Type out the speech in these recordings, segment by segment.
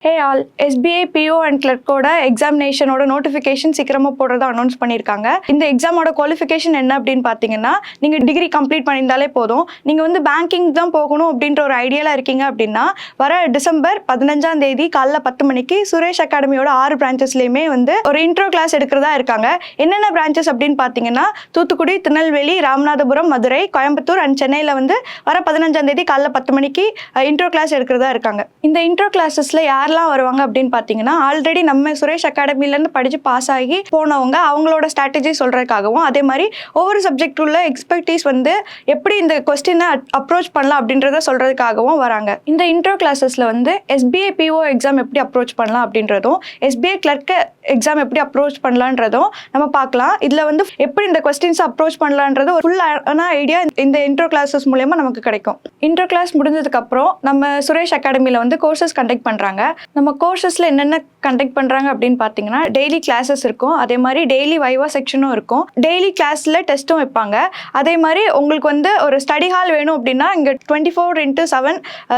Hey all, SBI PO and கிளர்க்கோட எக்ஸாமினேஷனோட notification சீக்கிரமாக போடுறதா அனௌன்ஸ் பண்ணியிருக்காங்க. இந்த எக்ஸாமோட குவாலிஃபிகேஷன் என்ன அப்படின்னு பார்த்தீங்கன்னா, நீங்கள் டிகிரி கம்ப்ளீட் பண்ணியிருந்தாலே போதும். நீங்கள் வந்து பேங்கிங் தான் போகணும் அப்படின்ற ஒரு ஐடியாவில் இருக்கீங்க அப்படின்னா, வர டிசம்பர் 15ஆம் தேதி காலைல 10 மணிக்கு சுரேஷ் அகாடமியோட 6 பிரான்ச்சஸ்லேயுமே வந்து ஒரு இன்ட்ரோ கிளாஸ் எடுக்கிறதா இருக்காங்க. என்னென்ன பிரான்ச்சஸ் அப்படின்னு பார்த்தீங்கன்னா, தூத்துக்குடி, திருநெல்வேலி, ராமநாதபுரம், மதுரை, கோயம்புத்தூர் அண்ட் சென்னையில் வந்து வர 15ஆம் தேதி காலைல 10 மணிக்கு இன்ட்ரோ கிளாஸ் எடுக்கிறதா இருக்காங்க. இந்த இன்ட்ரோ கிளாஸஸில் யாரெல்லாம் வருவாங்க அப்படின்னு பார்த்தீங்கன்னா, ஆல்ரெடி நம்ம சுரேஷ் அகாடமிலேருந்து படித்து பாஸ் ஆகி போனவங்க அவங்களோட ஸ்ட்ராட்டஜி சொல்கிறதுக்காகவும், அதே மாதிரி ஒவ்வொரு சப்ஜெக்ட் உள்ள எக்ஸ்பர்டீஸ் வந்து எப்படி இந்த கொஸ்டினை அப்ரோச் பண்ணலாம் அப்படின்றத சொல்கிறதுக்காகவும் வராங்க. இந்த இன்ட்ரோ கிளாஸஸில் வந்து எஸ்பிஐ பிஓ எக்ஸாம் எப்படி அப்ரோச் பண்ணலாம் அப்படின்றதும், எஸ்பிஐ கிளர்க் எக்ஸாம் எப்படி அப்ரோச் பண்ணலான்றதும் நம்ம பார்க்கலாம். இதில் வந்து எப்படி இந்த கொஸ்டின்ஸ் அப்ரோச் பண்ணலான்றது ஒரு ஃபுல்லான ஐடியா இந்த இன்ட்ரோ கிளாஸஸ் மூலமா நமக்கு கிடைக்கும். இன்ட்ரோ கிளாஸ் முடிஞ்சதுக்கப்புறம் நம்ம சுரேஷ் அகாடமியில் வந்து கோர்சஸ் கண்டக்ட் பண்ணுறாங்க. நம்ம கோர்சஸில் என்னென்ன கண்டக்ட் பண்ணுறாங்க அப்படின்னு பார்த்தீங்கன்னா, டெய்லி கிளாஸஸ் இருக்கும், அதே மாதிரி டெய்லி வைவா செக்ஷனும் இருக்கும், டெய்லி கிளாஸில் டெஸ்ட்டும் வைப்பாங்க. அதே மாதிரி உங்களுக்கு வந்து ஒரு ஸ்டடி ஹால் வேணும் அப்படின்னா இங்கே 24x7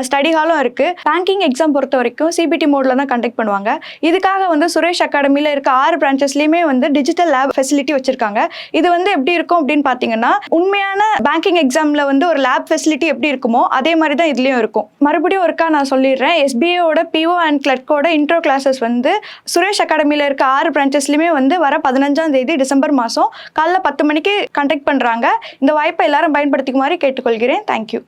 ஸ்டடி ஹாலும் இருக்குது. பேங்கிங் எக்ஸாம் பொறுத்த வரைக்கும் சிபிடி மோடில் தான் கண்டக்ட் பண்ணுவாங்க. இதுக்காக வந்து சுரேஷ் அகாடமியில் இருக்க 6 பிரான்ச்சஸ்லையுமே வந்து டிஜிட்டல் லேப் ஃபெசிலிட்டி வச்சிருக்காங்க. இது வந்து எப்படி இருக்கும் அப்படின்னு பார்த்தீங்கன்னா, உண்மையான பேங்கிங் எக்ஸாமில் வந்து ஒரு லேப் ஃபெசிலிட்டி எப்படி இருக்குமோ அதே மாதிரி தான் இதுலேயும் இருக்கும். மறுபடியும் ஒருக்கா நான் சொல்லிடுறேன், எஸ்பிஐயோட பிஓ அண்ட் கிளர்க்கோட இன்ட்ரோ கிளாஸஸ் வந்து சுரேஷ் அகாடமியில் இருக்க 6 பிரான்ச்சஸ்லையுமே வந்து வர 15ஆம் தேதி டிசம்பர் மாதம் காலைல 10 மணிக்கு கண்டக்ட் பண்ணுறாங்க. இந்த வாய்ப்பை எல்லாரும் பயன்படுத்திக்குமாறு கேட்டுக்கொள்கிறேன். தேங்க்யூ.